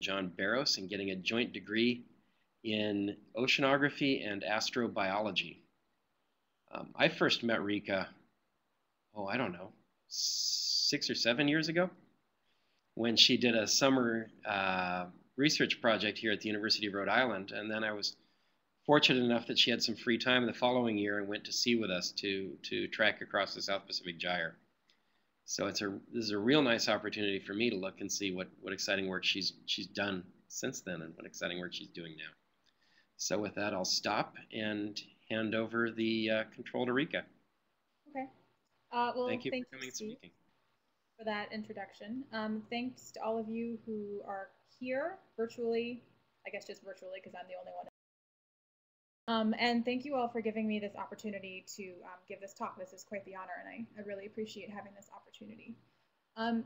John Barros and getting a joint degree in oceanography and astrobiology. I first met Rika, I don't know, 6 or 7 years ago when she did a summer research project here at the University of Rhode Island. And then I was fortunate enough that she had some free time the following year and went to sea with us to trek across the South Pacific Gyre. So this is a real nice opportunity for me to look and see what exciting work she's done since then and what exciting work she's doing now. So with that, I'll stop and hand over the control to Rika. Okay. Well, thank you for coming and speaking. For that introduction. Thanks to all of you who are here virtually, I guess just virtually because I'm the only one. And thank you all for giving me this opportunity to give this talk. This is quite the honor, and I really appreciate having this opportunity.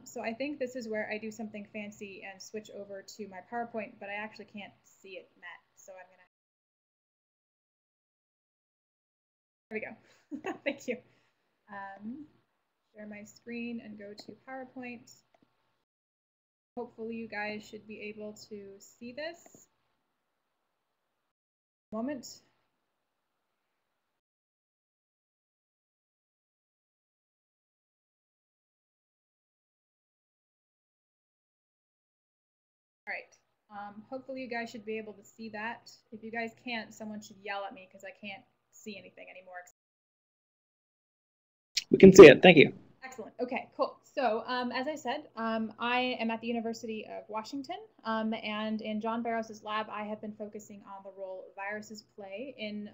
So I think this is where I do something fancy and switch over to my PowerPoint, but I actually can't see it met, so I'm gonna. There we go. Thank you. Share my screen and go to PowerPoint. Hopefully you guys should be able to see this. Moment. All right. Hopefully you guys should be able to see that. If you guys can't, someone should yell at me because I can't see anything anymore. We can see it. Thank you. Excellent. Okay, cool. So as I said, I am at the University of Washington, and in John Barros's lab, I have been focusing on the role viruses play in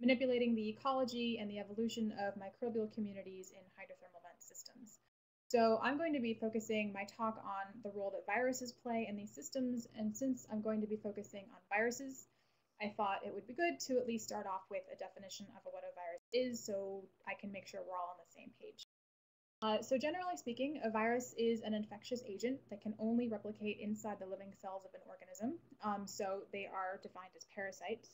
manipulating the ecology and the evolution of microbial communities in hydrothermal vent systems. So I'm going to be focusing my talk on the role that viruses play in these systems, and since I'm going to be focusing on viruses, I thought it would be good to at least start off with a definition of what a virus is so I can make sure we're all on the same page. So generally speaking, a virus is an infectious agent that can only replicate inside the living cells of an organism. So they are defined as parasites.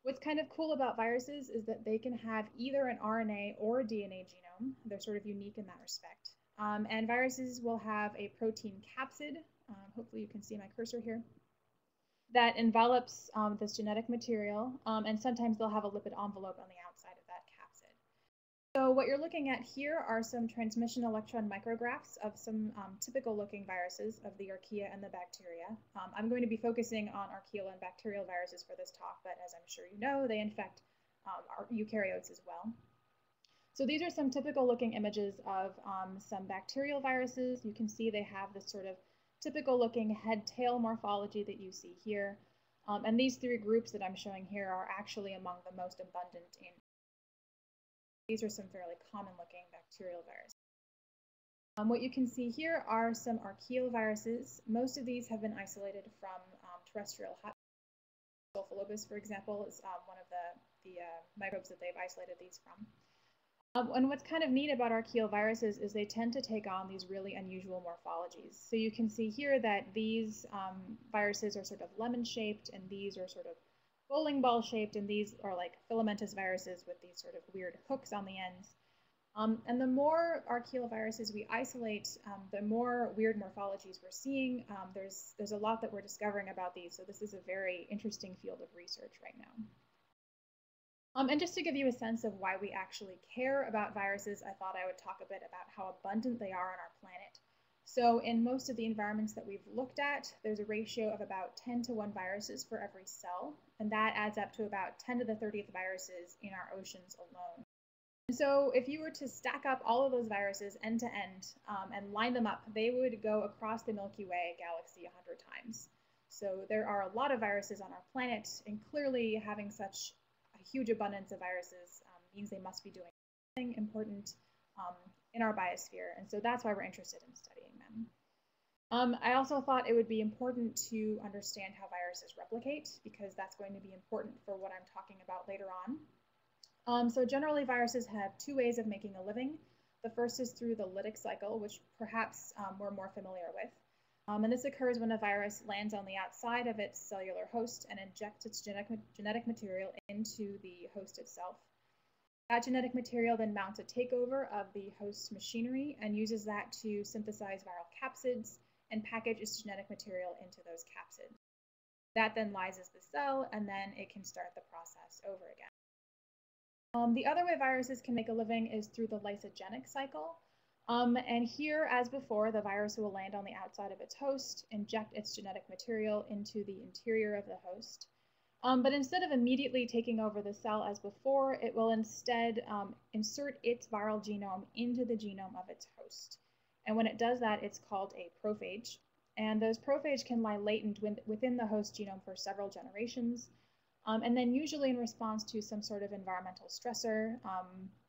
What's kind of cool about viruses is that they can have either an RNA or a DNA genome. They're sort of unique in that respect. And viruses will have a protein capsid. Hopefully you can see my cursor here. That envelops this genetic material, and sometimes they'll have a lipid envelope on the outside of that capsid. So what you're looking at here are some transmission electron micrographs of some typical looking viruses of the archaea and the bacteria. I'm going to be focusing on archaeal and bacterial viruses for this talk, but as I'm sure you know, they infect eukaryotes as well. So these are some typical looking images of some bacterial viruses. You can see they have this sort of typical looking head-tail morphology that you see here. And these three groups that I'm showing here are actually among the most abundant in. These are some fairly common looking bacterial viruses. What you can see here are some archaeal viruses. Most of these have been isolated from terrestrial hotspots. Sulfolobus, for example, is one of the microbes that they've isolated these from. And what's kind of neat about archaeal viruses is they tend to take on these really unusual morphologies. So you can see here that these viruses are sort of lemon-shaped, and these are sort of bowling ball-shaped, and these are like filamentous viruses with these sort of weird hooks on the ends. And the more archaeal viruses we isolate, the more weird morphologies we're seeing. There's a lot that we're discovering about these, so this is a very interesting field of research right now. And just to give you a sense of why we actually care about viruses, I thought I would talk a bit about how abundant they are on our planet. So in most of the environments that we've looked at, there's a ratio of about 10 to 1 viruses for every cell, and that adds up to about 10 to the 30th viruses in our oceans alone. And so if you were to stack up all of those viruses end to end and line them up, they would go across the Milky Way galaxy 100 times. So there are a lot of viruses on our planet, and clearly having such huge abundance of viruses means they must be doing something important in our biosphere, and so that's why we're interested in studying them. I also thought it would be important to understand how viruses replicate, because that's going to be important for what I'm talking about later on. So generally viruses have 2 ways of making a living. The first is through the lytic cycle, which perhaps we're more familiar with. And this occurs when a virus lands on the outside of its cellular host and injects its genetic material into the host itself. That genetic material then mounts a takeover of the host's machinery and uses that to synthesize viral capsids and package its genetic material into those capsids. That then lyses the cell, and then it can start the process over again. The other way viruses can make a living is through the lysogenic cycle. And here, as before, the virus will land on the outside of its host, inject its genetic material into the interior of the host. But instead of immediately taking over the cell as before, it will instead insert its viral genome into the genome of its host. And when it does that, it's called a prophage. And those prophage can lie latent within the host genome for several generations. And then usually in response to some sort of environmental stressor,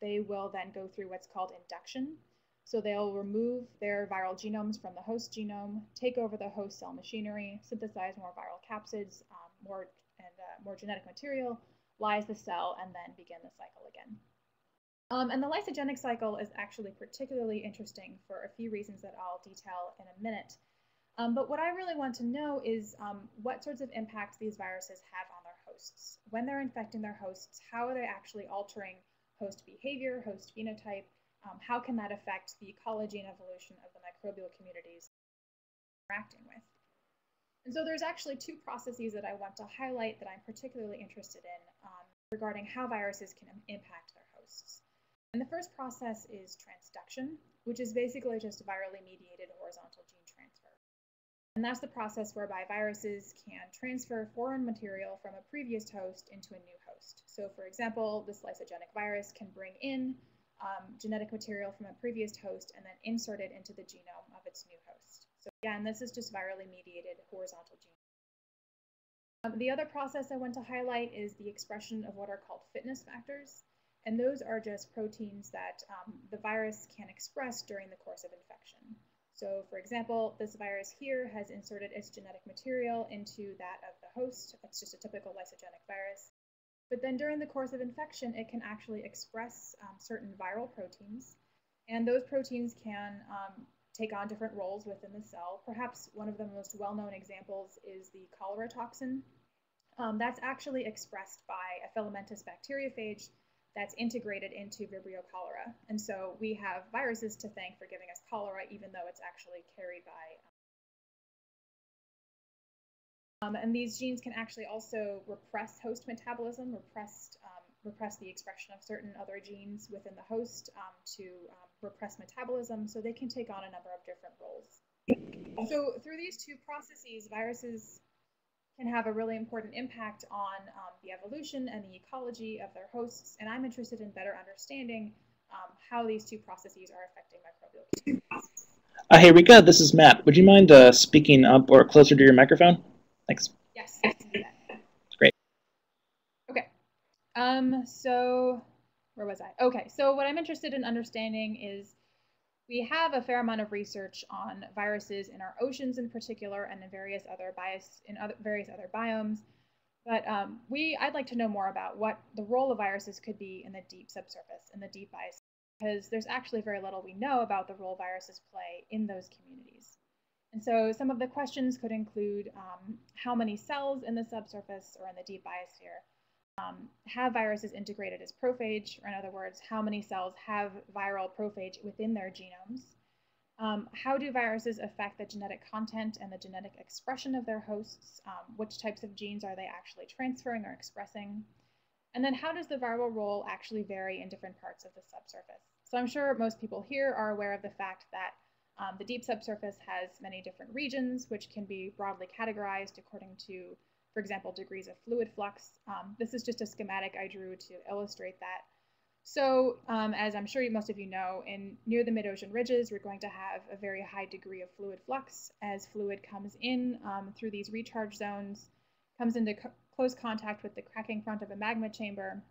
they will then go through what's called induction. So they'll remove their viral genomes from the host genome, take over the host cell machinery, synthesize more viral capsids, more genetic material, lyse the cell, and then begin the cycle again. And the lysogenic cycle is actually particularly interesting for a few reasons that I'll detail in a minute. But what I really want to know is what sorts of impacts these viruses have on their hosts. When they're infecting their hosts, how are they actually altering host behavior, host phenotype? How can that affect the ecology and evolution of the microbial communities they're interacting with? And so there's actually two processes that I want to highlight that I'm particularly interested in regarding how viruses can impact their hosts. And the first process is transduction, which is basically just virally mediated horizontal gene transfer. And that's the process whereby viruses can transfer foreign material from a previous host into a new host. So for example, this lysogenic virus can bring in genetic material from a previous host and then insert it into the genome of its new host. So again, this is just virally mediated horizontal gene. The other process I want to highlight is the expression of what are called fitness factors. And those are just proteins that the virus can express during the course of infection. So for example, this virus here has inserted its genetic material into that of the host. It's just a typical lysogenic virus. But then during the course of infection, it can actually express certain viral proteins. And those proteins can take on different roles within the cell. Perhaps one of the most well-known examples is the cholera toxin. That's actually expressed by a filamentous bacteriophage that's integrated into Vibrio cholera. And so we have viruses to thank for giving us cholera, even though it's actually carried by. And these genes can actually also repress host metabolism, repress the expression of certain other genes within the host to repress metabolism, so they can take on a number of different roles. So through these two processes, viruses can have a really important impact on the evolution and the ecology of their hosts, and I'm interested in better understanding how these two processes are affecting microbial communities. Hey Rika, this is Matt. Would you mind speaking up or closer to your microphone? Thanks. Yes, I can do that. Great. Okay. So where was I? Okay, so what I'm interested in understanding is we have a fair amount of research on viruses in our oceans in particular and in various other biomes. But I'd like to know more about what the role of viruses could be in the deep subsurface, in the deep biosphere, because there's actually very little we know about the role viruses play in those communities. And so some of the questions could include how many cells in the subsurface or in the deep biosphere have viruses integrated as prophage, or in other words, how many cells have viral prophage within their genomes? How do viruses affect the genetic content and the genetic expression of their hosts? Which types of genes are they actually transferring or expressing? And then how does the viral role actually vary in different parts of the subsurface? So I'm sure most people here are aware of the fact that the deep subsurface has many different regions, which can be broadly categorized according to, for example, degrees of fluid flux. This is just a schematic I drew to illustrate that. So as I'm sure most of you know, near the mid-ocean ridges, we're going to have a very high degree of fluid flux as fluid comes in through these recharge zones, comes into close contact with the cracking front of a magma chamber,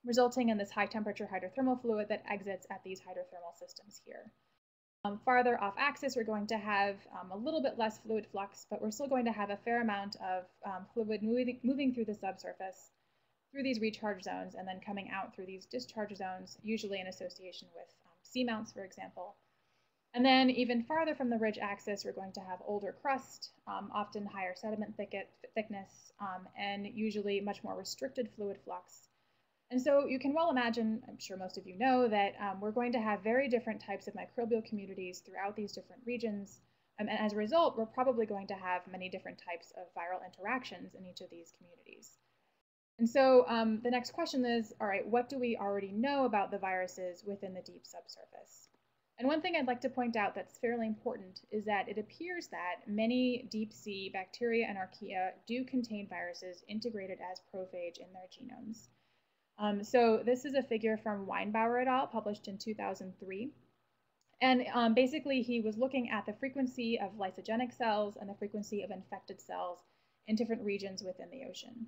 resulting in this high temperature hydrothermal fluid that exits at these hydrothermal systems here. Farther off axis, we're going to have a little bit less fluid flux, but we're still going to have a fair amount of fluid moving through the subsurface, through these recharge zones, and then coming out through these discharge zones, usually in association with seamounts, for example. And then even farther from the ridge axis, we're going to have older crust, often higher sediment thickness, and usually much more restricted fluid flux. And so you can well imagine, I'm sure most of you know, that we're going to have very different types of microbial communities throughout these different regions And as a result, we're probably going to have many different types of viral interactions in each of these communities. And so the next question is, all right, what do we already know about the viruses within the deep subsurface? And one thing I'd like to point out that's fairly important is that it appears that many deep sea bacteria and archaea do contain viruses integrated as prophage in their genomes. So this is a figure from Weinbauer et al., published in 2003. And basically, he was looking at the frequency of lysogenic cells and the frequency of infected cells in different regions within the ocean.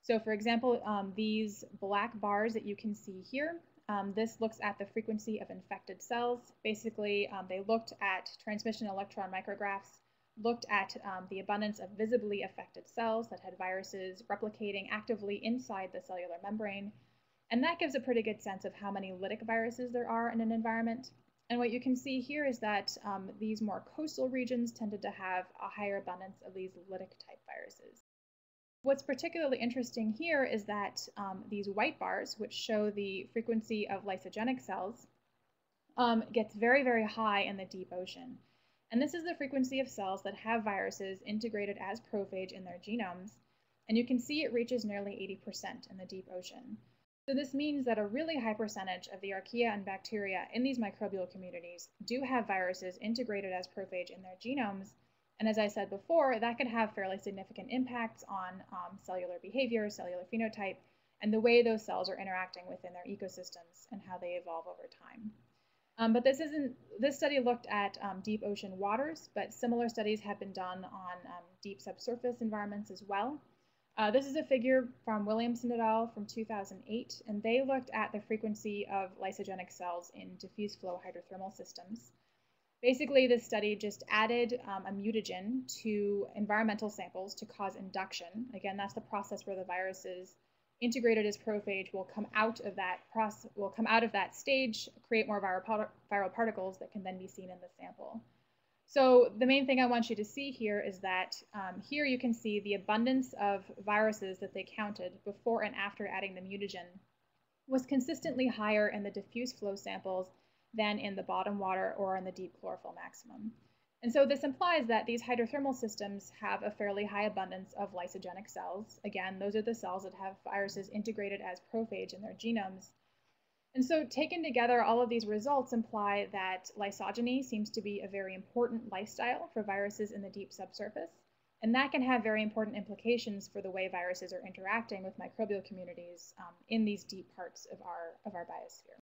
So for example, these black bars that you can see here, this looks at the frequency of infected cells. Basically, they looked at transmission electron micrographs, looked at the abundance of visibly affected cells that had viruses replicating actively inside the cellular membrane. And that gives a pretty good sense of how many lytic viruses there are in an environment. And what you can see here is that these more coastal regions tended to have a higher abundance of these lytic type viruses. What's particularly interesting here is that these white bars, which show the frequency of lysogenic cells, gets very, very high in the deep ocean. And this is the frequency of cells that have viruses integrated as prophage in their genomes. And you can see it reaches nearly 80% in the deep ocean. So this means that a really high percentage of the archaea and bacteria in these microbial communities do have viruses integrated as prophage in their genomes. And as I said before, that could have fairly significant impacts on cellular behavior, cellular phenotype, and the way those cells are interacting within their ecosystems and how they evolve over time. But this study looked at deep ocean waters, but similar studies have been done on deep subsurface environments as well. This is a figure from Williamson et al. From 2008, and they looked at the frequency of lysogenic cells in diffuse flow hydrothermal systems. Basically, this study just added a mutagen to environmental samples to cause induction. Again, that's the process where the viruses integrated as prophage will come out of that stage, create more viral particles that can then be seen in the sample. So the main thing I want you to see here is that here you can see the abundance of viruses that they counted before and after adding the mutagen was consistently higher in the diffuse flow samples than in the bottom water or in the deep chlorophyll maximum. And so this implies that these hydrothermal systems have a fairly high abundance of lysogenic cells. Again, those are the cells that have viruses integrated as prophage in their genomes. And so taken together, all of these results imply that lysogeny seems to be a very important lifestyle for viruses in the deep subsurface. And that can have very important implications for the way viruses are interacting with microbial communities in these deep parts of our biosphere.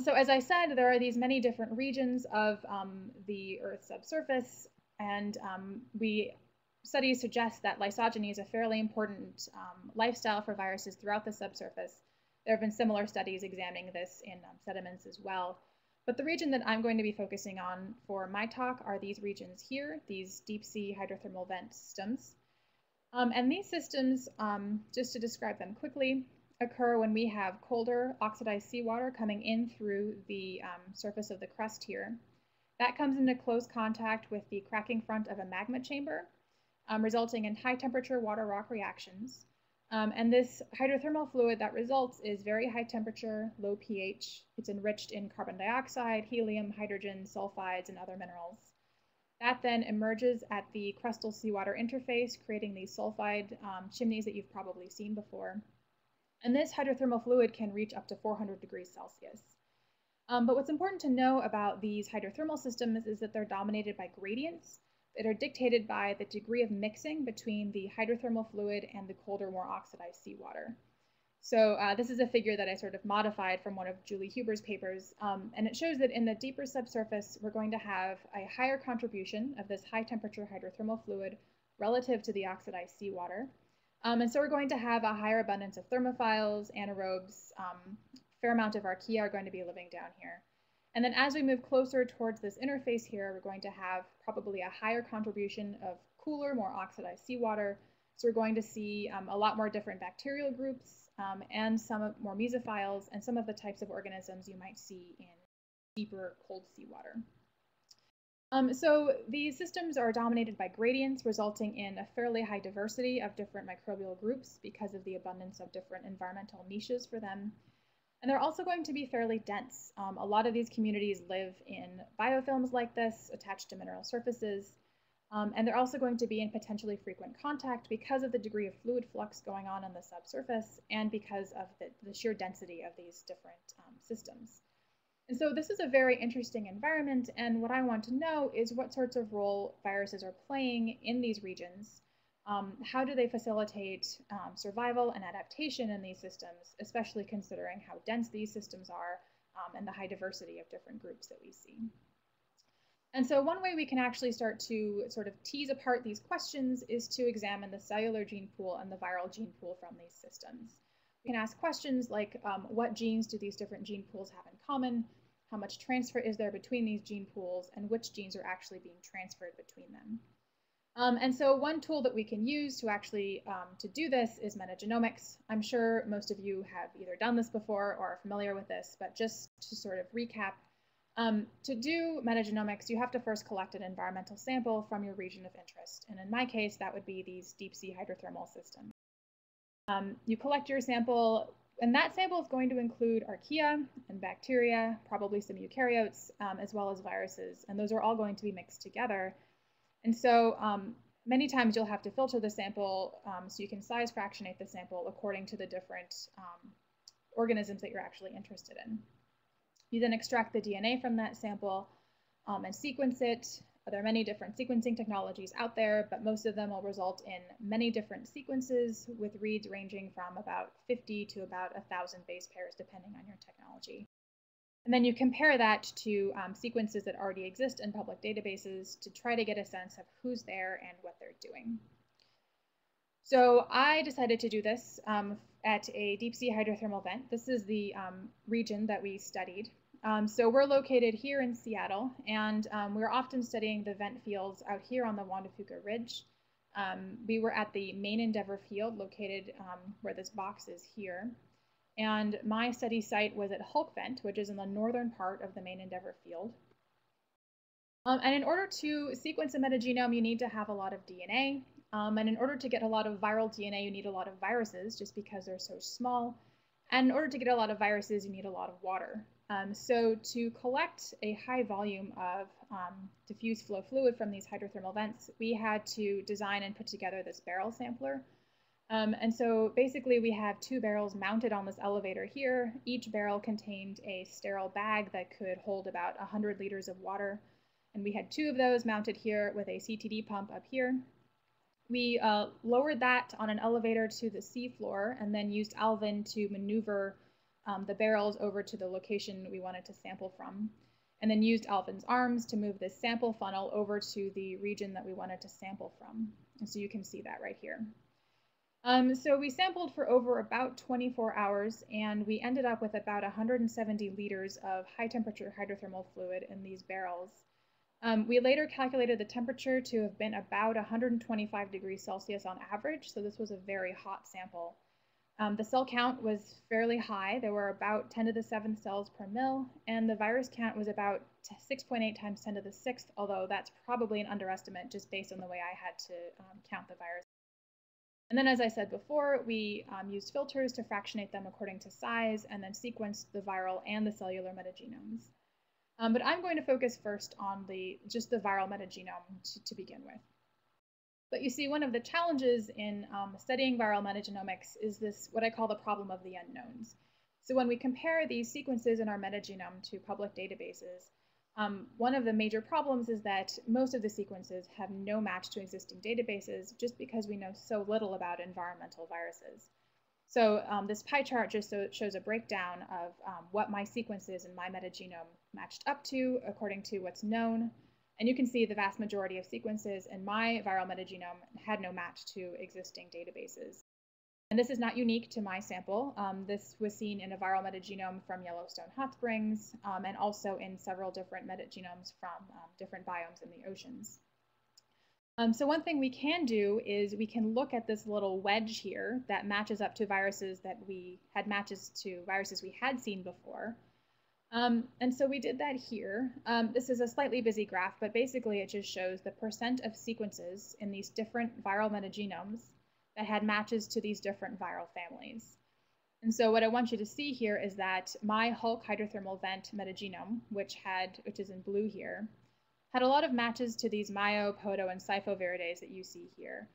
So as I said, there are these many different regions of the Earth's subsurface, and studies suggest that lysogeny is a fairly important lifestyle for viruses throughout the subsurface. There have been similar studies examining this in sediments as well. But the region that I'm going to be focusing on for my talk are these regions here, these deep sea hydrothermal vent systems. And these systems, just to describe them quickly, occur when we have colder oxidized seawater coming in through the surface of the crust here. That comes into close contact with the cracking front of a magma chamber, resulting in high temperature water-rock reactions. And this hydrothermal fluid that results is very high temperature, low pH. It's enriched in carbon dioxide, helium, hydrogen, sulfides, and other minerals. That then emerges at the crustal seawater interface, creating these sulfide chimneys that you've probably seen before. And this hydrothermal fluid can reach up to 400 degrees Celsius. But what's important to know about these hydrothermal systems is that they're dominated by gradients that are dictated by the degree of mixing between the hydrothermal fluid and the colder, more oxidized seawater. So this is a figure that I sort of modified from one of Julie Huber's papers, and it shows that in the deeper subsurface, we're going to have a higher contribution of this high temperature hydrothermal fluid relative to the oxidized seawater. And so we're going to have a higher abundance of thermophiles, anaerobes, fair amount of archaea are going to be living down here. And then as we move closer towards this interface here, we're going to have probably a higher contribution of cooler, more oxidized seawater. So we're going to see a lot more different bacterial groups and some more mesophiles and some of the types of organisms you might see in deeper cold seawater. So these systems are dominated by gradients, resulting in a fairly high diversity of different microbial groups because of the abundance of different environmental niches for them. And they're also going to be fairly dense. A lot of these communities live in biofilms like this, attached to mineral surfaces. And they're also going to be in potentially frequent contact because of the degree of fluid flux going on the subsurface and because of the sheer density of these different systems. And so this is a very interesting environment, and what I want to know is what sorts of role viruses are playing in these regions. How do they facilitate survival and adaptation in these systems, especially considering how dense these systems are and the high diversity of different groups that we see. And so one way we can actually start to sort of tease apart these questions is to examine the cellular gene pool and the viral gene pool from these systems. We can ask questions like what genes do these different gene pools have in common, how much transfer is there between these gene pools, and which genes are actually being transferred between them. And so one tool that we can use to actually to do this is metagenomics. I'm sure most of you have either done this before or are familiar with this, but just to sort of recap, to do metagenomics, you have to first collect an environmental sample from your region of interest. And in my case, that would be these deep sea hydrothermal systems. You collect your sample, and that sample is going to include archaea and bacteria, probably some eukaryotes, as well as viruses. And those are all going to be mixed together. And so many times you'll have to filter the sample so you can size fractionate the sample according to the different organisms that you're actually interested in. You then extract the DNA from that sample and sequence it. There are many different sequencing technologies out there, but most of them will result in many different sequences with reads ranging from about 50 to about 1,000 base pairs, depending on your technology. And then you compare that to sequences that already exist in public databases to try to get a sense of who's there and what they're doing. So I decided to do this at a deep sea hydrothermal vent. This is the region that we studied. So we're located here in Seattle, and we're often studying the vent fields out here on the Juan de Fuca Ridge. We were at the main Endeavor field located where this box is here. And my study site was at Hulk Vent, which is in the northern part of the main Endeavor field. And in order to sequence a metagenome, you need to have a lot of DNA. And in order to get a lot of viral DNA, you need a lot of viruses, just because they're so small. And in order to get a lot of viruses, you need a lot of water. So to collect a high volume of diffuse flow fluid from these hydrothermal vents, we had to design and put together this barrel sampler. And so basically we have two barrels mounted on this elevator here. Each barrel contained a sterile bag that could hold about 100 liters of water. And we had two of those mounted here with a CTD pump up here. We lowered that on an elevator to the seafloor and then used Alvin to maneuver the barrels over to the location we wanted to sample from, and then used Alvin's arms to move this sample funnel over to the region that we wanted to sample from. And so you can see that right here. So we sampled for over about 24 hours, and we ended up with about 170 liters of high temperature hydrothermal fluid in these barrels. We later calculated the temperature to have been about 125 degrees Celsius on average, so this was a very hot sample. The cell count was fairly high. There were about 10 to the 7th cells per mil, and the virus count was about 6.8 times 10 to the 6th, although that's probably an underestimate just based on the way I had to count the virus. And then, as I said before, we used filters to fractionate them according to size and then sequenced the viral and the cellular metagenomes. But I'm going to focus first on just the viral metagenome to begin with. But you see, one of the challenges in studying viral metagenomics is this, what I call the problem of the unknowns. So when we compare these sequences in our metagenome to public databases, one of the major problems is that most of the sequences have no match to existing databases just because we know so little about environmental viruses. So this pie chart just shows a breakdown of what my sequences in my metagenome matched up to according to what's known. And you can see the vast majority of sequences in my viral metagenome had no match to existing databases. And this is not unique to my sample. This was seen in a viral metagenome from Yellowstone Hot Springs and also in several different metagenomes from different biomes in the oceans. So one thing we can do is we can look at this little wedge here that matches up to viruses that we had matches to viruses we had seen before. And so we did that here. This is a slightly busy graph, but basically it just shows the percent of sequences in these different viral metagenomes that had matches to these different viral families. And so what I want you to see here is that my Hulk hydrothermal vent metagenome, which is in blue here, had a lot of matches to these Myo, Poto, and Cyphoviridae that you see here.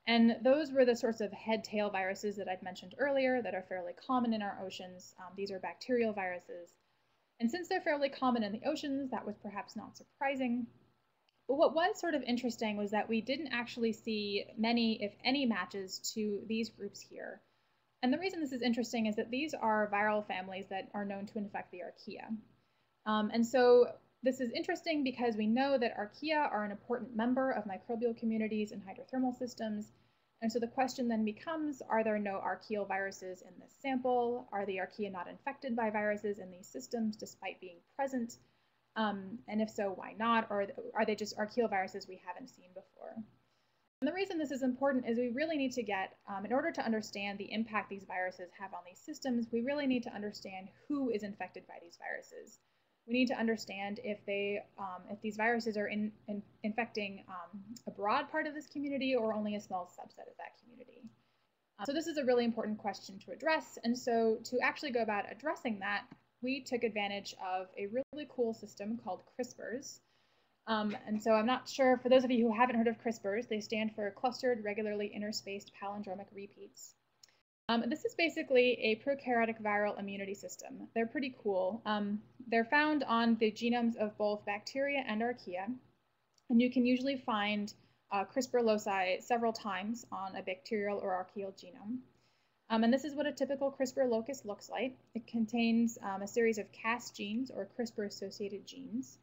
And those were the sorts of head-tail viruses that I'd mentioned earlier that are fairly common in our oceans. These are bacterial viruses. And since they're fairly common in the oceans, that was perhaps not surprising. But what was sort of interesting was that we didn't actually see many, if any, matches to these groups here. And the reason this is interesting is that these are viral families that are known to infect the archaea. And so this is interesting because we know that archaea are an important member of microbial communities and hydrothermal systems. And so the question then becomes, are there no archaeal viruses in this sample? Are the archaea not infected by viruses in these systems despite being present? And if so, why not? Or are they just archaeal viruses we haven't seen before? And the reason this is important is we really need to get, in order to understand the impact these viruses have on these systems, we really need to understand who is infected by these viruses. We need to understand if these viruses are infecting a broad part of this community or only a small subset of that community. So this is a really important question to address. And so to actually go about addressing that, we took advantage of a really cool system called CRISPRs. And so I'm not sure, for those of you who haven't heard of CRISPRs, they stand for Clustered Regularly Interspaced Palindromic Repeats. This is basically a prokaryotic viral immunity system. They're pretty cool. They're found on the genomes of both bacteria and archaea, and you can usually find CRISPR loci several times on a bacterial or archaeal genome. And this is what a typical CRISPR locus looks like. It contains a series of Cas genes or CRISPR-associated genes.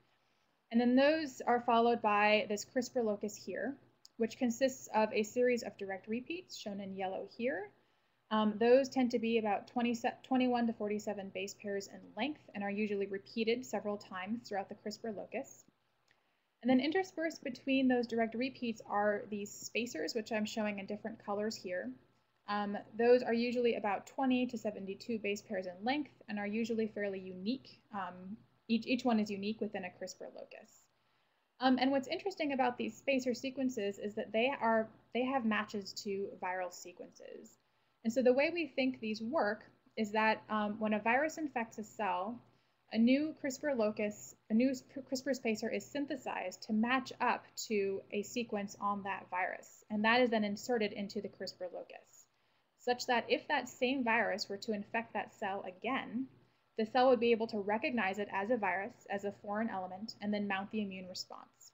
And then those are followed by this CRISPR locus here, which consists of a series of direct repeats shown in yellow here. Those tend to be about 21 to 47 base pairs in length and are usually repeated several times throughout the CRISPR locus. And then interspersed between those direct repeats are these spacers, which I'm showing in different colors here. Those are usually about 20 to 72 base pairs in length and are usually fairly unique. Each one is unique within a CRISPR locus. And what's interesting about these spacer sequences is that they have matches to viral sequences. And so the way we think these work is that when a virus infects a cell, a new CRISPR spacer is synthesized to match up to a sequence on that virus. And that is then inserted into the CRISPR locus, such that if that same virus were to infect that cell again, the cell would be able to recognize it as a virus, as a foreign element, and then mount the immune response.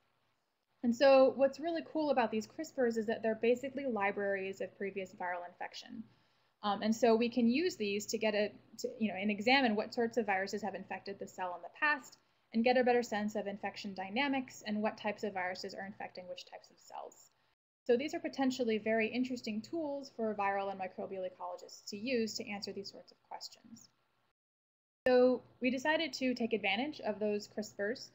And so what's really cool about these CRISPRs is that they're basically libraries of previous viral infection. And so we can use these to get and examine what sorts of viruses have infected the cell in the past and get a better sense of infection dynamics and what types of viruses are infecting which types of cells. So these are potentially very interesting tools for viral and microbial ecologists to use to answer these sorts of questions. So we decided to take advantage of those CRISPRs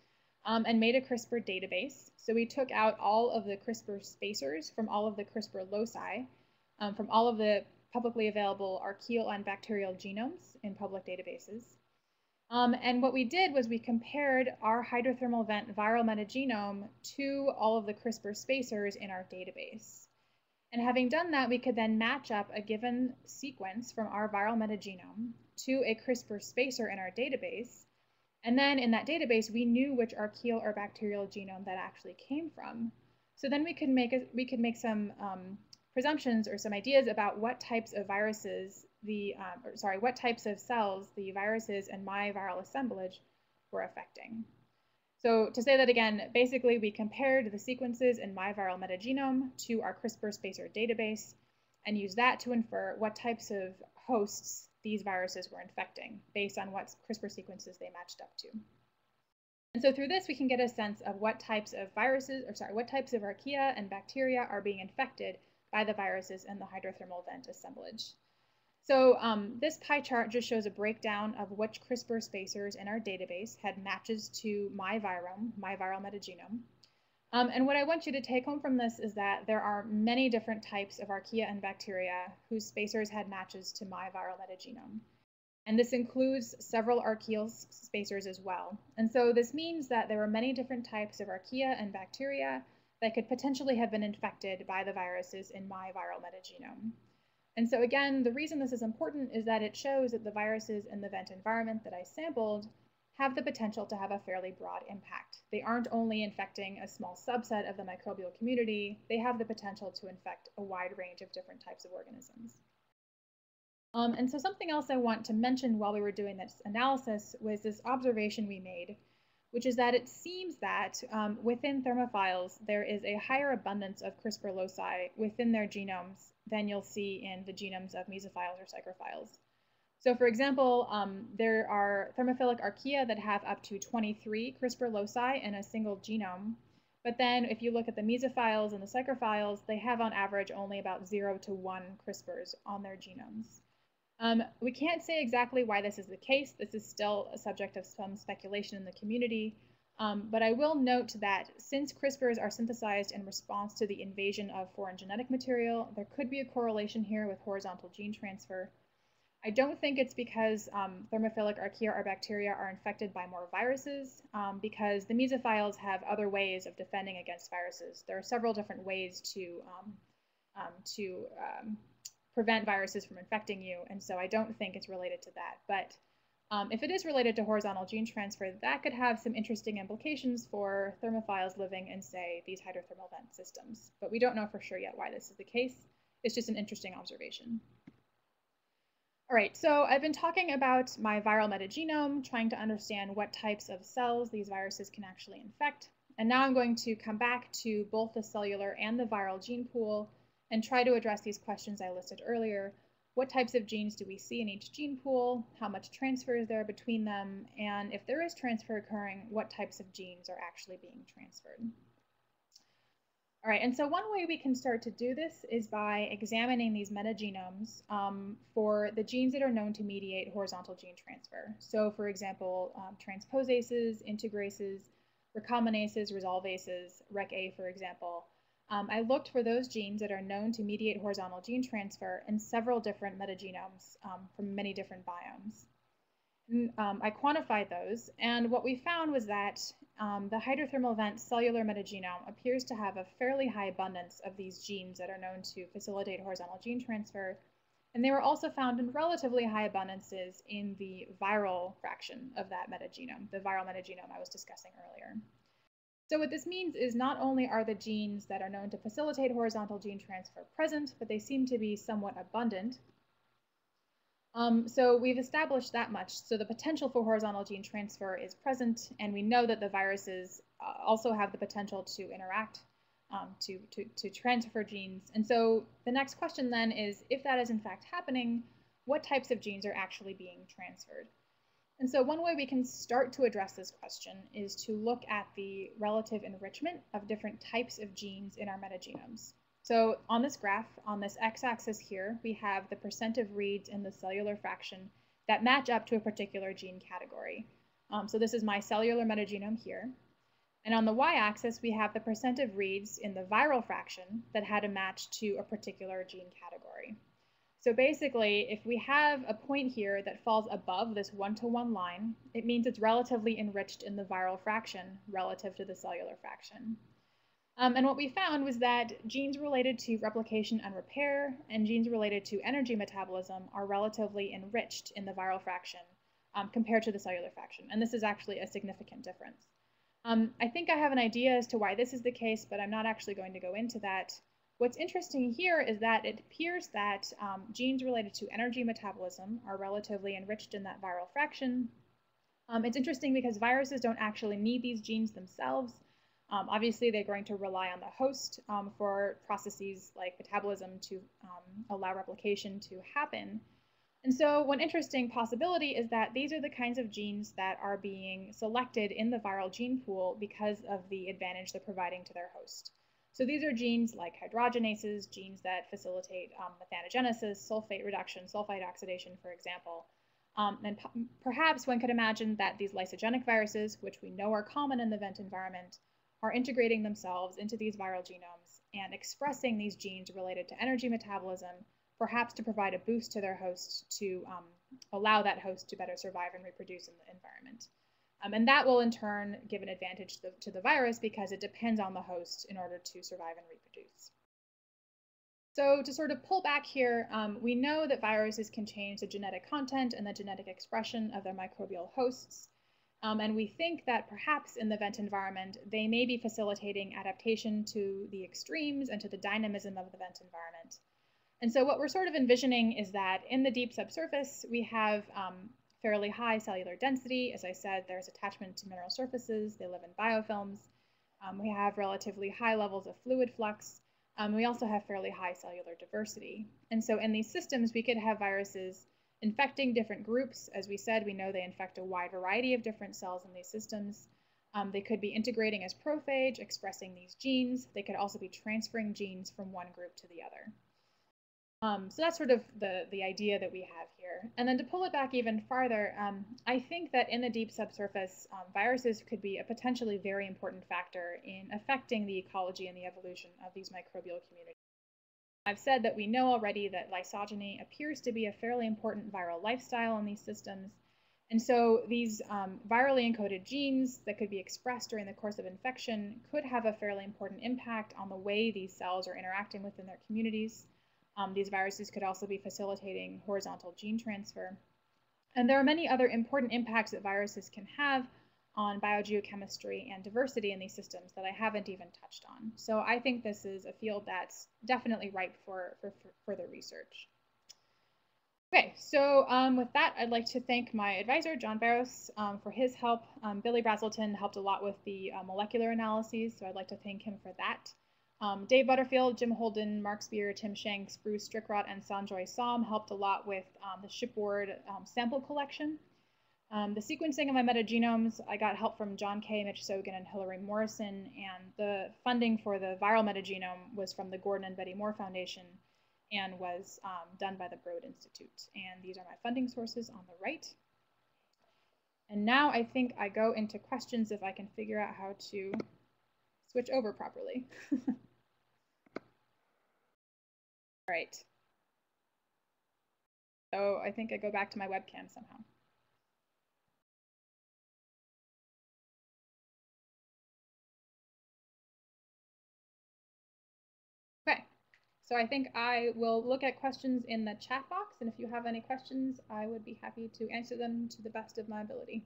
and made a CRISPR database. So we took out all of the CRISPR spacers from all of the CRISPR loci, from all of the publicly available archaeal and bacterial genomes in public databases. And what we did was we compared our hydrothermal vent viral metagenome to all of the CRISPR spacers in our database. And having done that, we could then match up a given sequence from our viral metagenome to a CRISPR spacer in our database. And then in that database, we knew which archaeal or bacterial genome that actually came from. So then we could make some presumptions or some ideas about what types of viruses what types of cells the viruses and my viral assemblage were affecting. So to say that again, basically we compared the sequences in my viral metagenome to our CRISPR spacer database and used that to infer what types of hosts these viruses were infecting based on what CRISPR sequences they matched up to. And so through this, we can get a sense of what types of what types of archaea and bacteria are being infected by the viruses in the hydrothermal vent assemblage. So this pie chart just shows a breakdown of which CRISPR spacers in our database had matches to my viral metagenome. And what I want you to take home from this is that there are many different types of archaea and bacteria whose spacers had matches to my viral metagenome. And this includes several archaeal spacers as well. And so this means that there are many different types of archaea and bacteria that could potentially have been infected by the viruses in my viral metagenome. And so again, the reason this is important is that it shows that the viruses in the vent environment that I sampled have the potential to have a fairly broad impact. They aren't only infecting a small subset of the microbial community, they have the potential to infect a wide range of different types of organisms. And so something else I want to mention while we were doing this analysis was this observation we made, which is that it seems that within thermophiles, there is a higher abundance of CRISPR loci within their genomes than you'll see in the genomes of mesophiles or psychrophiles. So for example, there are thermophilic archaea that have up to 23 CRISPR loci in a single genome. But then if you look at the mesophiles and the psychrophiles, they have on average only about 0 to 1 CRISPRs on their genomes. We can't say exactly why this is the case. This is still a subject of some speculation in the community. But I will note that since CRISPRs are synthesized in response to the invasion of foreign genetic material, there could be a correlation here with horizontal gene transfer. I don't think it's because thermophilic archaea or bacteria are infected by more viruses, because the mesophiles have other ways of defending against viruses. There are several different ways to prevent viruses from infecting you, and so I don't think it's related to that. But if it is related to horizontal gene transfer, that could have some interesting implications for thermophiles living in, say, these hydrothermal vent systems. But we don't know for sure yet why this is the case. It's just an interesting observation. All right, so I've been talking about my viral metagenome, trying to understand what types of cells these viruses can actually infect. And now I'm going to come back to both the cellular and the viral gene pool and try to address these questions I listed earlier. What types of genes do we see in each gene pool? How much transfer is there between them? And if there is transfer occurring, what types of genes are actually being transferred? All right, and so one way we can start to do this is by examining these metagenomes for the genes that are known to mediate horizontal gene transfer. So for example, transposases, integrases, recombinases, resolvases, Rec-A for example. I looked for those genes that are known to mediate horizontal gene transfer in several different metagenomes from many different biomes. I quantified those, and what we found was that the hydrothermal vent cellular metagenome appears to have a fairly high abundance of these genes that are known to facilitate horizontal gene transfer, and they were also found in relatively high abundances in the viral fraction of that metagenome, the viral metagenome I was discussing earlier. So what this means is not only are the genes that are known to facilitate horizontal gene transfer present, but they seem to be somewhat abundant. So we've established that much. So the potential for horizontal gene transfer is present, and we know that the viruses also have the potential to interact, to transfer genes. And so the next question then is, if that is in fact happening, what types of genes are actually being transferred? And so one way we can start to address this question is to look at the relative enrichment of different types of genes in our metagenomes. So on this graph, on this x-axis here, we have the percent of reads in the cellular fraction that match up to a particular gene category. So this is my cellular metagenome here. And on the y-axis, we have the percent of reads in the viral fraction that had a match to a particular gene category. So basically, if we have a point here that falls above this one-to-one line, it means it's relatively enriched in the viral fraction relative to the cellular fraction. And what we found was that genes related to replication and repair and genes related to energy metabolism are relatively enriched in the viral fraction compared to the cellular fraction. And this is actually a significant difference. I think I have an idea as to why this is the case, but I'm not actually going to go into that. What's interesting here is that it appears that genes related to energy metabolism are relatively enriched in that viral fraction. It's interesting because viruses don't actually need these genes themselves. Obviously, they're going to rely on the host for processes like metabolism to allow replication to happen. And so one interesting possibility is that these are the kinds of genes that are being selected in the viral gene pool because of the advantage they're providing to their host. So these are genes like hydrogenases, genes that facilitate methanogenesis, sulfate reduction, sulfide oxidation, for example. And perhaps one could imagine that these lysogenic viruses, which we know are common in the vent environment, are integrating themselves into these viral genomes and expressing these genes related to energy metabolism, perhaps to provide a boost to their host to allow that host to better survive and reproduce in the environment. And that will in turn give an advantage to the virus because it depends on the host in order to survive and reproduce. So to sort of pull back here, we know that viruses can change the genetic content and the genetic expression of their microbial hosts. And we think that perhaps in the vent environment, they may be facilitating adaptation to the extremes and to the dynamism of the vent environment. And so what we're sort of envisioning is that in the deep subsurface, we have fairly high cellular density. As I said, there's attachment to mineral surfaces. They live in biofilms. We have relatively high levels of fluid flux. We also have fairly high cellular diversity. And so in these systems, we could have viruses infecting different groups. As we said, we know they infect a wide variety of different cells in these systems. They could be integrating as prophage, expressing these genes. They could also be transferring genes from one group to the other. So that's sort of the idea that we have here. And then to pull it back even farther, I think that in the deep subsurface, viruses could be a potentially very important factor in affecting the ecology and the evolution of these microbial communities. I've said that we know already that lysogeny appears to be a fairly important viral lifestyle in these systems. And so these virally encoded genes that could be expressed during the course of infection could have a fairly important impact on the way these cells are interacting within their communities. These viruses could also be facilitating horizontal gene transfer. And there are many other important impacts that viruses can have on biogeochemistry and diversity in these systems that I haven't even touched on. So I think this is a field that's definitely ripe for further research. Okay, so with that, I'd like to thank my advisor, John Barros, for his help. Billy Brazelton helped a lot with the molecular analyses, so I'd like to thank him for that. Dave Butterfield, Jim Holden, Mark Spear, Tim Shanks, Bruce Strickrott, and Sanjoy Som helped a lot with the shipboard sample collection. The sequencing of my metagenomes, I got help from John Kay, Mitch Sogan, and Hillary Morrison, and the funding for the viral metagenome was from the Gordon and Betty Moore Foundation and was done by the Broad Institute. And these are my funding sources on the right. And now I think I go into questions if I can figure out how to switch over properly. All right. So I think I go back to my webcam somehow. Okay, so I think I will look at questions in the chat box, and if you have any questions, I would be happy to answer them to the best of my ability.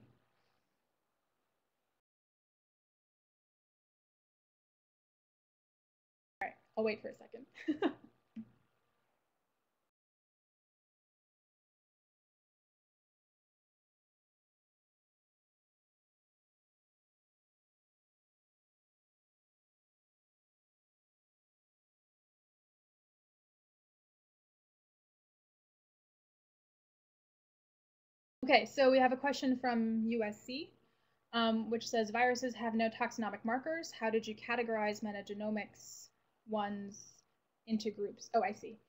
All right, I'll wait for a second. Okay, so we have a question from USC, which says, viruses have no taxonomic markers. How did you categorize metagenomics ones into groups? Oh, I see.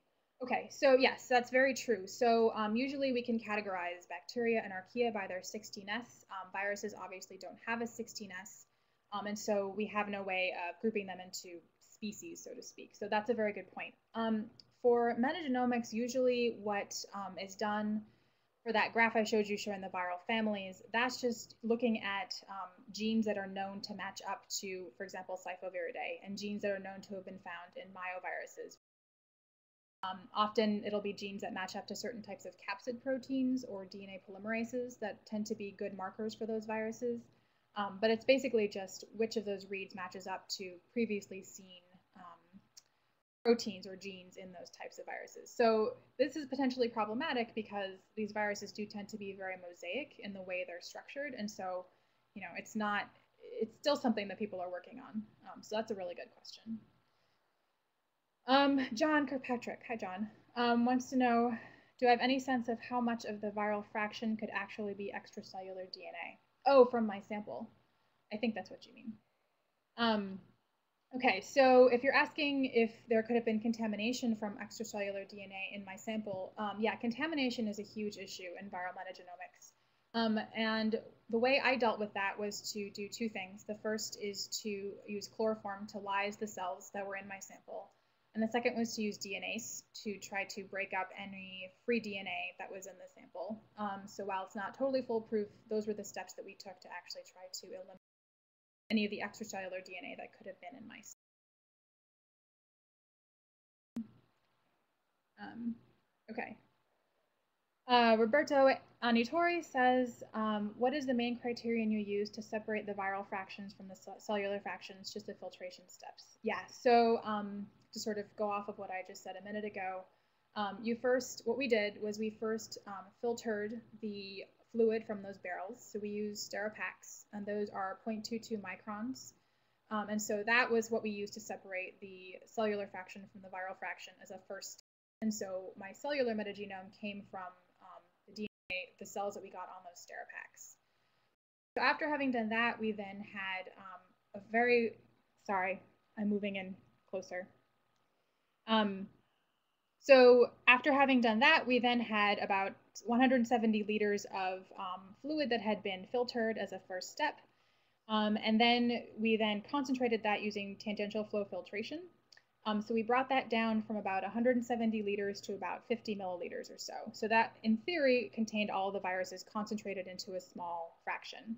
Okay, so yes, that's very true. So usually we can categorize bacteria and archaea by their 16S. Viruses obviously don't have a 16S, and so we have no way of grouping them into species, so to speak. So that's a very good point. For metagenomics, usually what is done for that graph I showed you showing the viral families, that's just looking at genes that are known to match up to, for example, Cyphoviridae, and genes that are known to have been found in myoviruses. Often it'll be genes that match up to certain types of capsid proteins or DNA polymerases that tend to be good markers for those viruses. But it's basically just which of those reads matches up to previously seen proteins or genes in those types of viruses. So this is potentially problematic because these viruses do tend to be very mosaic in the way they're structured. And so, you know, it's still something that people are working on. So that's a really good question. John Kirkpatrick, hi John, wants to know, do I have any sense of how much of the viral fraction could actually be extracellular DNA? Oh, from my sample. I think that's what you mean. Okay, so if you're asking if there could have been contamination from extracellular DNA in my sample, yeah, contamination is a huge issue in viral metagenomics. And the way I dealt with that was to do two things. The first is to use chloroform to lyse the cells that were in my sample. And the second was to use DNase to try to break up any free DNA that was in the sample. So while it's not totally foolproof, those were the steps that we took to actually try to eliminate any of the extracellular DNA that could have been in my sample. Okay. Roberto Anitori says, what is the main criterion you use to separate the viral fractions from the cellular fractions, just the filtration steps? Yeah, so to sort of go off of what I just said a minute ago, what we did was we first filtered the fluid from those barrels. So we used Steripax, and those are 0.22 microns. And so that was what we used to separate the cellular fraction from the viral fraction as a first step. And so my cellular metagenome came from the DNA, the cells that we got on those Steripax. So after having done that, we then had sorry, I'm moving in closer. So after having done that, we then had about 170 liters of fluid that had been filtered as a first step. And then we then concentrated that using tangential flow filtration. So we brought that down from about 170 liters to about 50 milliliters or so. So that, in theory, contained all of the viruses concentrated into a small fraction.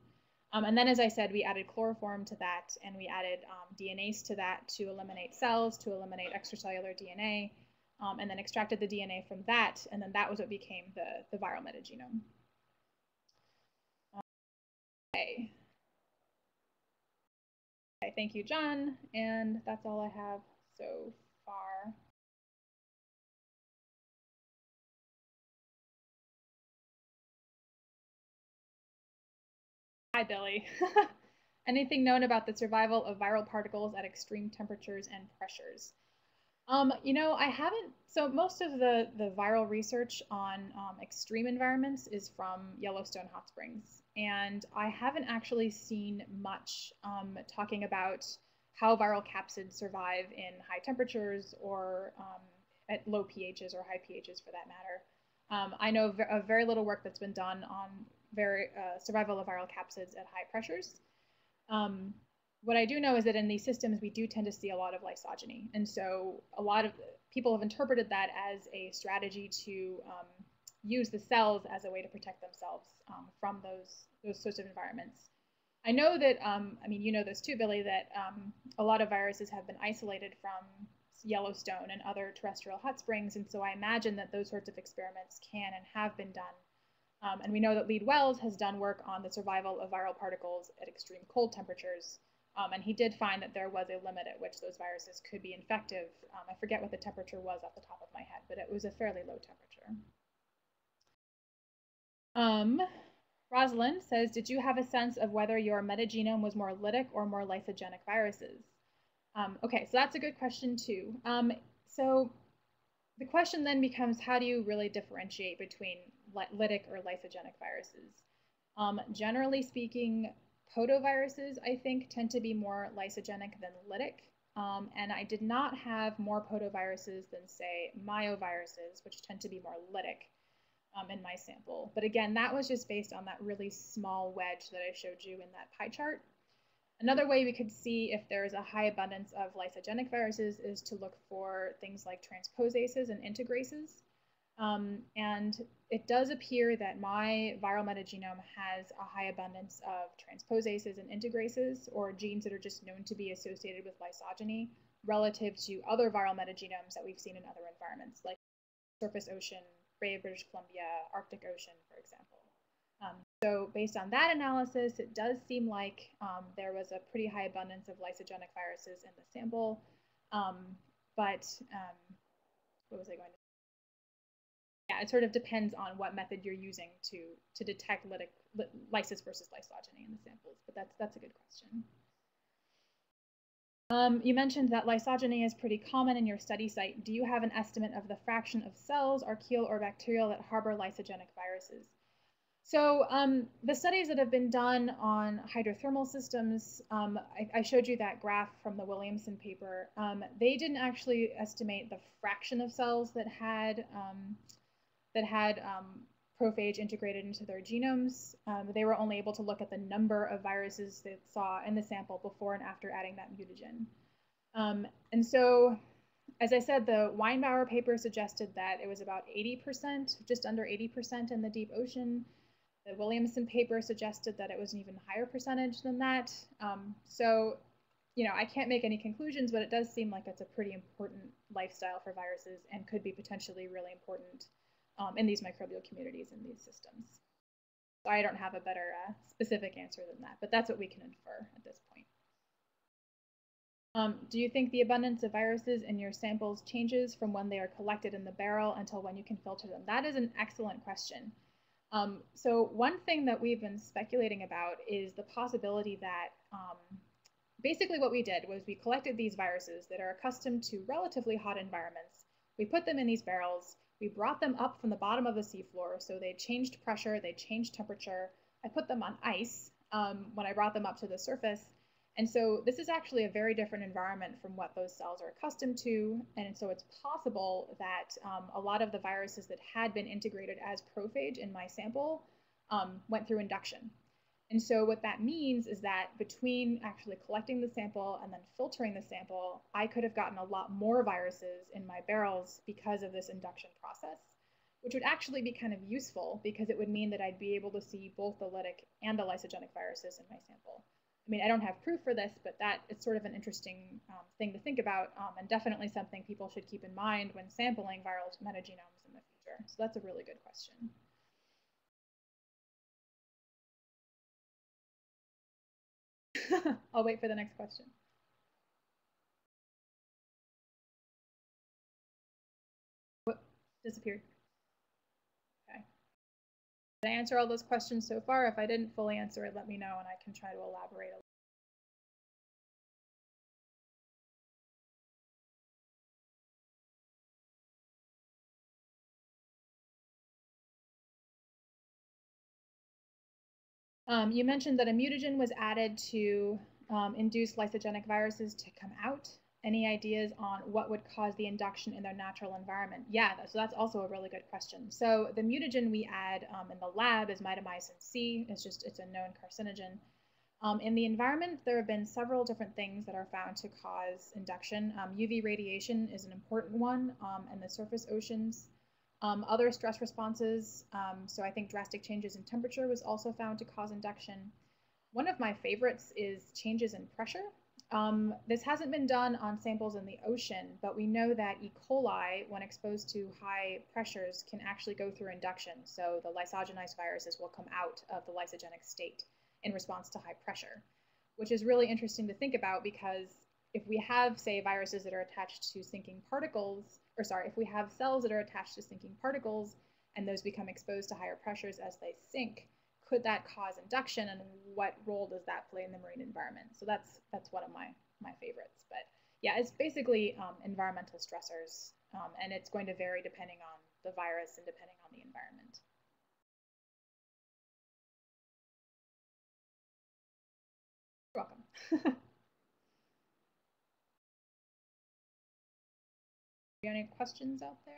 And then, as I said, we added chloroform to that, and we added DNase to that to eliminate cells, to eliminate extracellular DNA, and then extracted the DNA from that, and then that was what became the viral metagenome. Okay. Okay, thank you, John, and that's all I have so far. Hi, Billy. Anything known about the survival of viral particles at extreme temperatures and pressures? I haven't, so most of the viral research on extreme environments is from Yellowstone hot springs. And I haven't actually seen much talking about how viral capsids survive in high temperatures or at low pHs or high pHs for that matter. I know of very little work that's been done on survival of viral capsids at high pressures. What I do know is that in these systems, we do tend to see a lot of lysogeny. And so a lot of people have interpreted that as a strategy to use the cells as a way to protect themselves from those sorts of environments. I know that, you know this too, Billy, that a lot of viruses have been isolated from Yellowstone and other terrestrial hot springs. And so I imagine that those sorts of experiments can and have been done. And we know that Lead Wells has done work on the survival of viral particles at extreme cold temperatures. And he did find that there was a limit at which those viruses could be infective. I forget what the temperature was off the top of my head, but it was a fairly low temperature. Rosalind says, did you have a sense of whether your metagenome was more lytic or more lysogenic viruses? Okay, so that's a good question too. So the question then becomes, how do you really differentiate between lytic or lysogenic viruses? Generally speaking, potoviruses, I think, tend to be more lysogenic than lytic. And I did not have more potoviruses than, say, myoviruses, which tend to be more lytic in my sample. But again, that was just based on that really small wedge that I showed you in that pie chart. Another way we could see if there's a high abundance of lysogenic viruses is to look for things like transposases and integrases. And it does appear that my viral metagenome has a high abundance of transposases and integrases, or genes that are just known to be associated with lysogeny, relative to other viral metagenomes that we've seen in other environments, like surface ocean, Bay of British Columbia, Arctic Ocean, for example. So based on that analysis, it does seem like there was a pretty high abundance of lysogenic viruses in the sample. But what was I going to say? Yeah, it sort of depends on what method you're using to detect lysis versus lysogeny in the samples. But that's a good question. You mentioned that lysogeny is pretty common in your study site. Do you have an estimate of the fraction of cells, archaeal or bacterial, that harbor lysogenic viruses? So the studies that have been done on hydrothermal systems, I showed you that graph from the Williamson paper. They didn't actually estimate the fraction of cells that had prophage integrated into their genomes. They were only able to look at the number of viruses they saw in the sample before and after adding that mutagen. And so, as I said, the Weinbauer paper suggested that it was about 80%, just under 80% in the deep ocean. The Williamson paper suggested that it was an even higher percentage than that. So I can't make any conclusions, but it does seem like it's a pretty important lifestyle for viruses and could be potentially really important in these microbial communities in these systems. So I don't have a better specific answer than that, but that's what we can infer at this point. Do you think the abundance of viruses in your samples changes from when they are collected in the barrel until when you can filter them? That is an excellent question. So one thing that we've been speculating about is the possibility that basically what we did was we collected these viruses that are accustomed to relatively hot environments. We put them in these barrels. We brought them up from the bottom of the seafloor, so they changed pressure, they changed temperature. I put them on ice when I brought them up to the surface. And so this is actually a very different environment from what those cells are accustomed to. And so it's possible that a lot of the viruses that had been integrated as prophage in my sample went through induction. And so what that means is that between actually collecting the sample and then filtering the sample, I could have gotten a lot more viruses in my barrels because of this induction process, which would actually be kind of useful because it would mean that I'd be able to see both the lytic and the lysogenic viruses in my sample. I mean, I don't have proof for this, but that is sort of an interesting thing to think about, and definitely something people should keep in mind when sampling viral metagenomes in the future. So that's a really good question. I'll wait for the next question. What disappeared? Okay. Did I answer all those questions so far? If I didn't fully answer it, let me know and I can try to elaborate a little. You mentioned that a mutagen was added to induce lysogenic viruses to come out. Any ideas on what would cause the induction in their natural environment? Yeah, so that's also a really good question. So the mutagen we add in the lab is mitomycin C. It's a known carcinogen. In the environment, there have been several different things that are found to cause induction. UV radiation is an important one in the surface oceans. Other stress responses, so I think drastic changes in temperature was also found to cause induction. One of my favorites is changes in pressure. This hasn't been done on samples in the ocean, but we know that E. coli, when exposed to high pressures, can actually go through induction. So the lysogenized viruses will come out of the lysogenic state in response to high pressure, which is really interesting to think about because if we have, say, viruses that are attached to sinking particles, if we have cells that are attached to sinking particles and those become exposed to higher pressures as they sink, could that cause induction and what role does that play in the marine environment? So that's one of my favorites. But yeah, it's basically environmental stressors, and it's going to vary depending on the virus and depending on the environment. You're welcome. Any questions out there?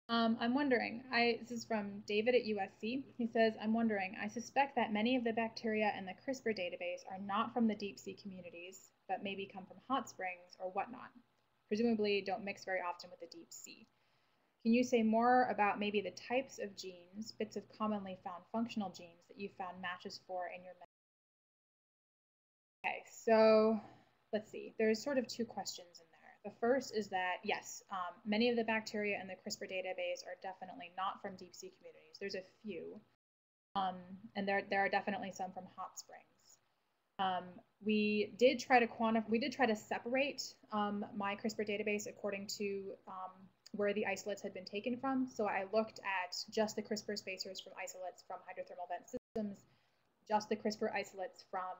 I'm wondering, this is from David at USC. He says, I'm wondering, I suspect that many of the bacteria in the CRISPR database are not from the deep sea communities, but maybe come from hot springs or whatnot. Presumably don't mix very often with the deep sea. Can you say more about maybe the types of genes, bits of commonly found functional genes that you found matches for in your method? Okay, so let's see. There's sort of two questions in there. The first is that, yes, many of the bacteria in the CRISPR database are definitely not from deep sea communities. There's a few, and there are definitely some from hot springs. We did try to separate my CRISPR database according to where the isolates had been taken from. So I looked at just the CRISPR spacers from isolates from hydrothermal vent systems, just the CRISPR isolates from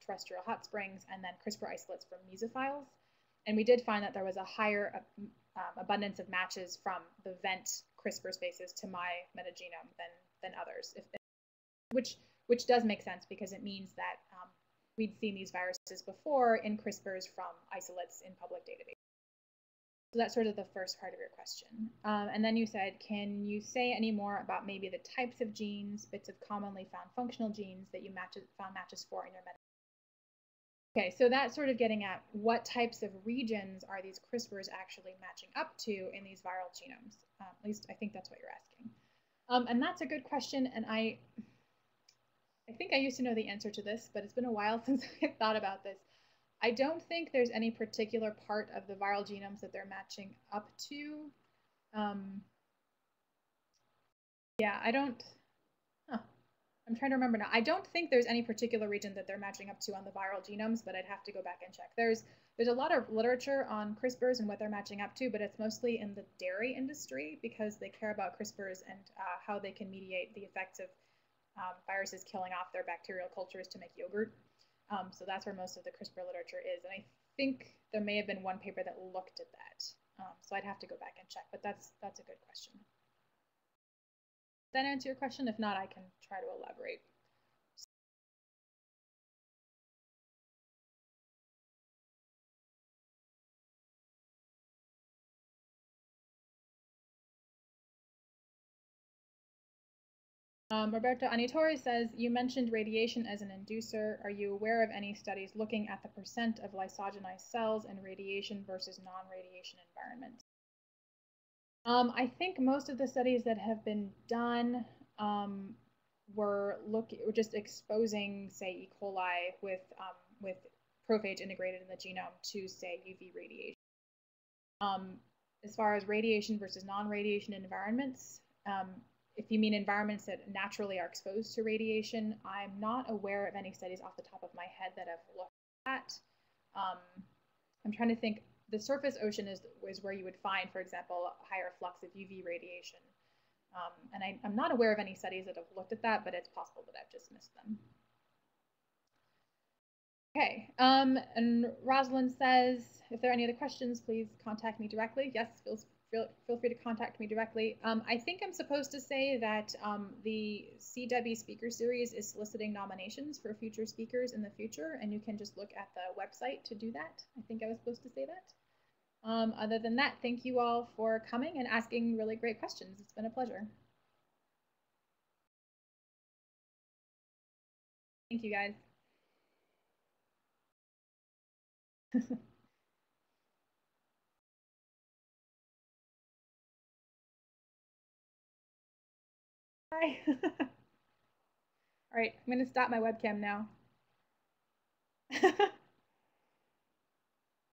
terrestrial hot springs, and then CRISPR isolates from mesophiles. And we did find that there was a higher abundance of matches from the vent CRISPR spaces to my metagenome than others, which does make sense because it means that we'd seen these viruses before in CRISPRs from isolates in public databases. So that's sort of the first part of your question. And then you said, can you say any more about maybe the types of genes, bits of commonly found functional genes that you found matches for in your metagenome? Okay, so that's sort of getting at what types of regions are these CRISPRs actually matching up to in these viral genomes? At least I think that's what you're asking. And that's a good question, and I I think I used to know the answer to this, but it's been a while since I thought about this. I don't think there's any particular part of the viral genomes that they're matching up to. Yeah, I don't. Huh. I'm trying to remember now. I don't think there's any particular region that they're matching up to on the viral genomes, but I'd have to go back and check. There's a lot of literature on CRISPRs and what they're matching up to, but it's mostly in the dairy industry because they care about CRISPRs and how they can mediate the effects of viruses killing off their bacterial cultures to make yogurt. So that's where most of the CRISPR literature is. And I think there may have been one paper that looked at that. So I'd have to go back and check, but that's a good question. Does that answer your question? If not, I can try to elaborate. Roberto Anitori says, you mentioned radiation as an inducer. Are you aware of any studies looking at the percent of lysogenized cells in radiation versus non-radiation environments? I think most of the studies that have been done were just exposing, say, E. coli with prophage integrated in the genome to, say, UV radiation. As far as radiation versus non-radiation environments, if you mean environments that naturally are exposed to radiation, I'm not aware of any studies off the top of my head that have looked at that. I'm trying to think. The surface ocean is where you would find, for example, a higher flux of UV radiation. And I'm not aware of any studies that have looked at that, but it's possible that I've just missed them. Okay, and Rosalind says, if there are any other questions, please contact me directly. Yes, feel free to contact me directly. I think I'm supposed to say that the C-DEBI speaker series is soliciting nominations for future speakers in the future, and you can just look at the website to do that. I think I was supposed to say that. Other than that, thank you all for coming and asking really great questions. It's been a pleasure. Thank you, guys. Bye. All right, I'm going to stop my webcam now.